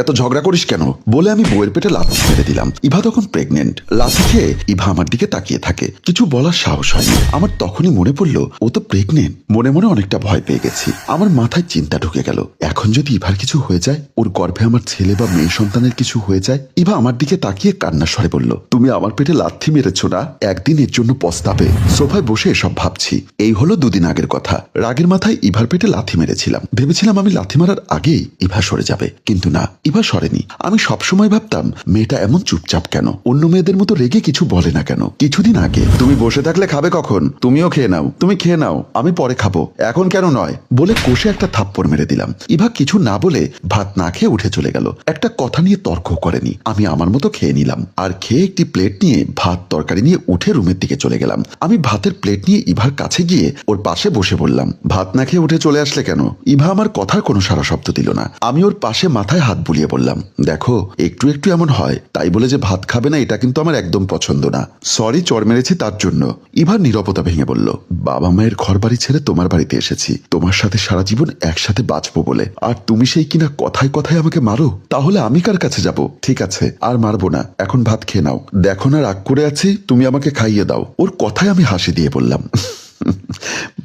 এত ঝগড়া করিস কেন বলে আমি বউয়ের পেটে লাথি মেরে দিলাম। ইভা তখন প্রেগনেন্ট। লাথি খেয়ে ইভা আমার দিকে তাকিয়ে থাকে, কিছু বলার সাহস হয়নি। আমার তখনই মনে পড়লো ও তো প্রেগনেন্ট। মনে মনে অনেকটা ভয় পেয়ে গেছি। আমার মাথায় চিন্তা ঢুকে গেল, এখন যদি ইভার কিছু হয়ে যায়, ওর গর্ভে আমার ছেলে বা মেয়ে সন্তানের কিছু হয়ে যায়। ইভা আমার দিকে তাকিয়ে কান্নার স্বরে বলল, তুমি আমার পেটে লাথি মেরেছ না, একদিন এর জন্য পস্তাবে। সোফায় বসে এসব ভাবছি। এই হলো 2 দিন আগের কথা। রাগের মাথায় ইভার পেটে লাথি মেরেছিলাম। ভেবেছিলাম আমি লাথি মারার আগেই ইভা সরে যাবে, কিন্তু না, ইভা সরেনি। আমি সবসময় ভাবতাম মেয়েটা এমন চুপচাপ কেন, অন্য মেয়েদের মতো রেগে কিছু বলে না কেন। কিছুদিন আগে, তুমি বসে থাকলে খাবে কখন, তুমিও খেয়ে নাও, তুমি খেয়ে নাও, আমি পরে খাবো, এখন কেন নয় বলে কষে একটা থাপ্পড় মেরে দিলাম। ইভা কিছু না বলে ভাত না খেয়ে উঠে চলে গেল। একটা কথা নিয়ে তর্ক করেনি। আমি আমার মতো খেয়ে নিলাম, আর খেয়ে একটি প্লেট নিয়ে ভাত তরকারি নিয়ে উঠে রুমের দিকে চলে গেলাম। আমি ভাতের প্লেট নিয়ে ইভার কাছে গিয়ে ওর পাশে বসে বললাম, ভাত না খেয়ে উঠে চলে আসলে কেন? ইভা আমার কথার কোনো সারা শব্দ দিল না। আমি ওর পাশে মাথায় হাত বুলিয়ে বললাম, দেখো একটু একটু এমন হয়, তাই বলে যে ভাত খাবে না এটা কিন্তু আমার একদম পছন্দ না। সরি চড় মেরেছি তার জন্য। ইভার নীরবতা ভেঙে বলল, বাবা মায়ের ঘর বাড়ি ছেড়ে তোমার বাড়িতে এসেছি তোমার সাথে সারা জীবন একসাথে বাঁচবো বলে, আর তুমি সেই কিনা কথায় কথায় আমাকে মারো। তাহলে আমি কার কাছে যাব? ঠিক আছে, আর মারবো না, এখন ভাত খেয়ে নাও। দেখো না রাগ করে আছি, তুমি আমাকে খাইয়ে দাও। ওর কথায় আমি হাসি দিয়ে বললাম,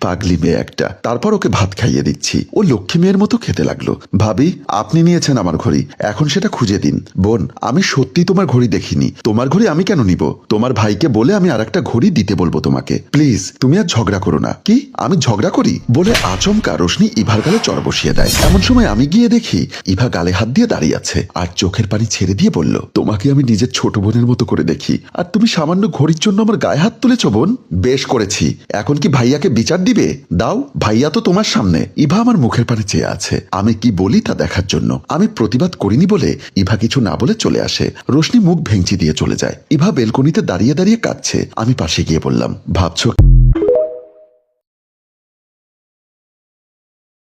পাগলি মেয়ে একটা। তারপর ওকে ভাত খাইয়ে দিচ্ছি। ও লক্ষ্মী মেয়ের মতো খেতে লাগলো। ভাবি, আপনি নিয়েছেন আমার ঘড়ি, এখন সেটা খুঁজে দিন। বোন, আমি সত্যি তোমার ঘড়ি দেখিনি। তোমার ঘড়ি আমি কেন নিব? তোমার ভাইকে বলে আমি আর একটা ঘড়ি দিতে বলবো তোমাকে। প্লিজ তুমি আর ঝগড়া করো না। কি, আমি ঝগড়া করি বলে আচমকা রোশনি ইভার গালে চড় বসিয়ে দেয়। এমন সময় আমি গিয়ে দেখি ইভা গালে হাত দিয়ে দাঁড়িয়ে আছে আর চোখের পানি ছেড়ে দিয়ে বলল, তোমাকে আমি নিজের ছোট বোনের মতো করে দেখি, আর তুমি সামান্য ঘড়ির জন্য আমার গায়ে হাত তুলেছ বোন। বেশ করেছি, এখন কি ভাইয়াকে বিচার দিবে? দাও, ভাইয়া তো তোমার সামনে। ইভা আমার মুখের পানে চেয়ে আছে আমি কি বলি তা দেখার জন্য। আমি প্রতিবাদ করিনি বলে ইভা কিছু না বলে চলে আসে। রোশনি মুখ ভেঙচি দিয়ে চলে যায়। ইভা বেলকনিতে দাঁড়িয়ে দাঁড়িয়ে কাঁদছে। আমি পাশে গিয়ে বললাম, ভাবছো